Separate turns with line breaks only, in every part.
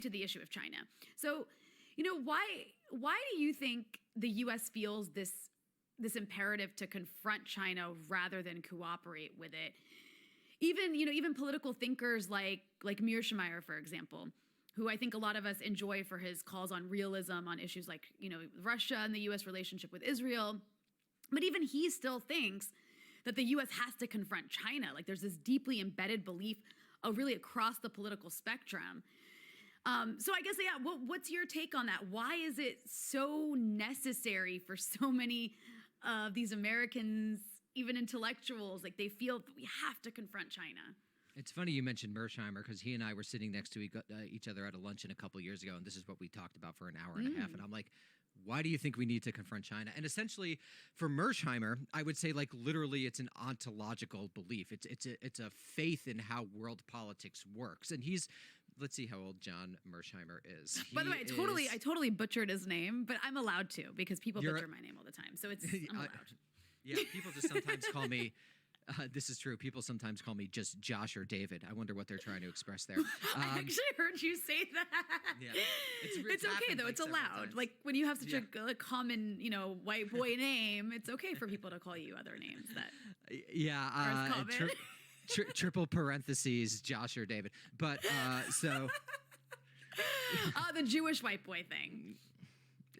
to the issue of China. So, why do you think the U.S. feels this imperative to confront China rather than cooperate with it? Even political thinkers like Mearsheimer, for example, who I think a lot of us enjoy for his calls on realism on issues like, Russia and the U.S. relationship with Israel. But even he still thinks that the U.S. has to confront China. Like there's this deeply embedded belief really across the political spectrum. So I guess, what's your take on that? Why is it so necessary for so many of these Americans, even intellectuals, like they feel that we have to confront China?
It's funny you mentioned Mearsheimer because he and I were sitting next to each other at a luncheon a couple of years ago, and this is what we talked about for an hour and a half. And I'm like, why do you think we need to confront China? And essentially, for Mearsheimer, I would say like literally it's an ontological belief. It's a faith in how world politics works. And let's see how old John Mearsheimer is.
By the way, I totally butchered his name, but I'm allowed to because people butcher my name all the time. So I'm allowed.
Yeah, people just sometimes call me. This is true. People sometimes call me just Josh or David. I wonder what they're trying to express there.
I actually heard you say that.
Yeah,
it's okay though. It's allowed. Like when you have such a common, white boy name, it's okay for people to call you other names that are as common.
Triple parentheses, Josh or David. But so
the Jewish white boy thing.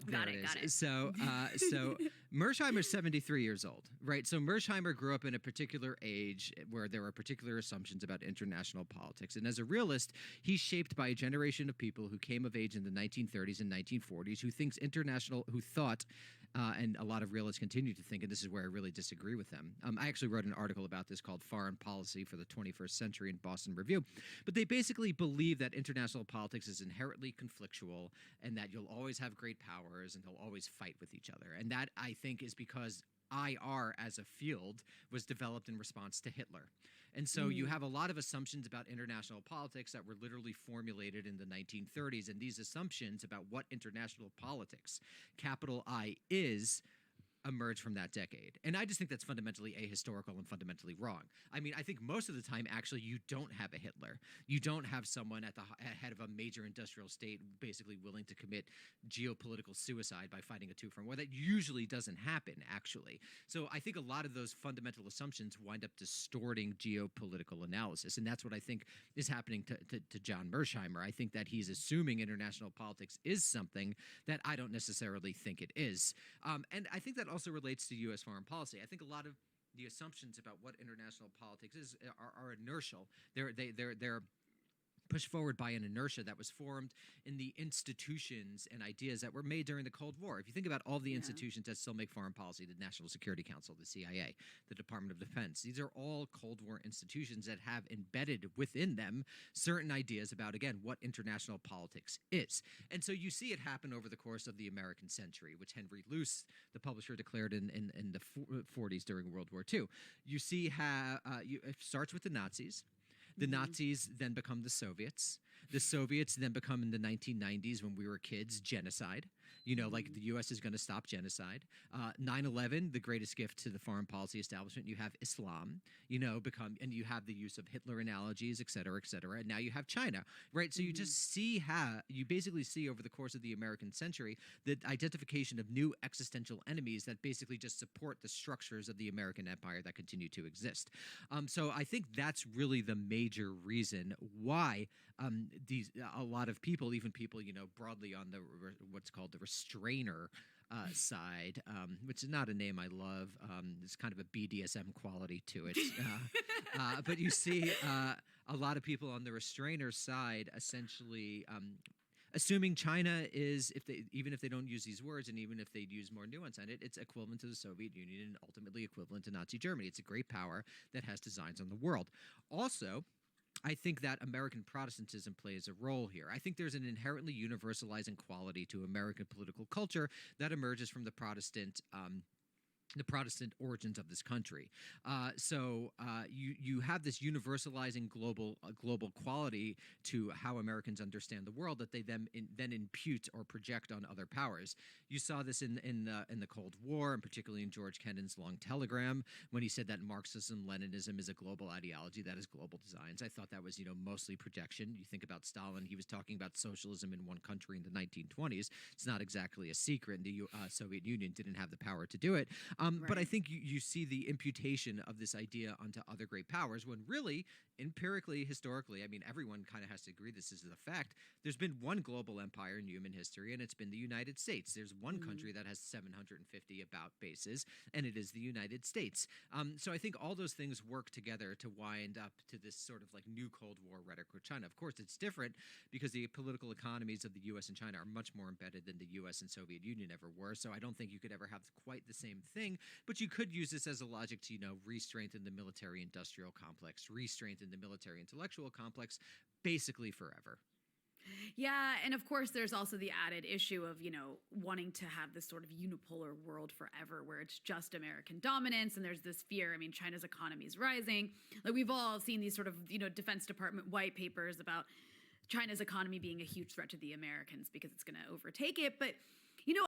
Got it.
So Mearsheimer's 73 years old, right? So Mearsheimer grew up in a particular age where there were particular assumptions about international politics. And as a realist, he's shaped by a generation of people who came of age in the 1930s and 1940s who thought, and a lot of realists continue to think, and this is where I really disagree with them. I actually wrote an article about this called Foreign Policy for the 21st Century in Boston Review. But they basically believe that international politics is inherently conflictual and that you'll always have great power and they'll always fight with each other. And that, I think, is because IR as a field was developed in response to Hitler. And so you have a lot of assumptions about international politics that were literally formulated in the 1930s. And these assumptions about what international politics, capital I, is emerge from that decade. And I just think that's fundamentally ahistorical and fundamentally wrong. I mean, I think most of the time, actually, you don't have a Hitler. You don't have someone at the head of a major industrial state basically willing to commit geopolitical suicide by fighting a two-front war. That usually doesn't happen, actually. So I think a lot of those fundamental assumptions wind up distorting geopolitical analysis. And that's what I think is happening to John Mearsheimer. I think that he's assuming international politics is something that I don't necessarily think it is. And I think that also relates to U.S. foreign policy. I think a lot of the assumptions about what international politics is are inertial. They're pushed forward by an inertia that was formed in the institutions and ideas that were made during the Cold War. If you think about all the institutions that still make foreign policy, the National Security Council, the CIA, the Department of Defense, these are all Cold War institutions that have embedded within them certain ideas about, again, what international politics is. And so you see it happen over the course of the American century, which Henry Luce, the publisher, declared in the 40s during World War II. You see how it starts with the Nazis. The Nazis then become the Soviets. The Soviets then become, in the 1990s, when we were kids, genocide. Like the U.S. is going to stop genocide. 9/11, the greatest gift to the foreign policy establishment. You have Islam, and you have the use of Hitler analogies, et cetera, et cetera. And now you have China, right? So you just see how, you basically see over the course of the American century, the identification of new existential enemies that basically just support the structures of the American empire that continue to exist. So I think that's really the major reason why a lot of people, even people broadly on the what's called the restrainer side, which is not a name I love. There's kind of a BDSM quality to it, but you see a lot of people on the restrainer side essentially. Assuming China is, even if they don't use these words, and even if they'd use more nuance on it, it's equivalent to the Soviet Union and ultimately equivalent to Nazi Germany. It's a great power that has designs on the world. Also, I think that American Protestantism plays a role here. I think there's an inherently universalizing quality to American political culture that emerges from the Protestant the Protestant origins of this country. You have this universalizing global quality to how Americans understand the world that they then impute or project on other powers. You saw this in the Cold War, and particularly in George Kennan's long telegram when he said that Marxism Leninism is a global ideology that is global designs. I thought that was mostly projection. You think about Stalin; he was talking about socialism in one country in the 1920s. It's not exactly a secret. The Soviet Union didn't have the power to do it. But I think you see the imputation of this idea onto other great powers when really, empirically, historically, I mean, everyone kind of has to agree this is the fact. There's been one global empire in human history, and it's been the United States. There's one country that has 750 about bases, and it is the United States. So I think all those things work together to wind up to this sort of like new Cold War rhetoric with China. Of course, it's different because the political economies of the U.S. and China are much more embedded than the U.S. and Soviet Union ever were. So I don't think you could ever have quite the same thing. But you could use this as a logic to, re-strengthen the military-industrial complex, re-strengthen the military-intellectual complex, basically forever.
Yeah, and of course there's also the added issue of, wanting to have this sort of unipolar world forever where it's just American dominance, and there's this fear. I mean, China's economy is rising. Like, we've all seen these sort of, Defense Department white papers about China's economy being a huge threat to the Americans because it's going to overtake it. But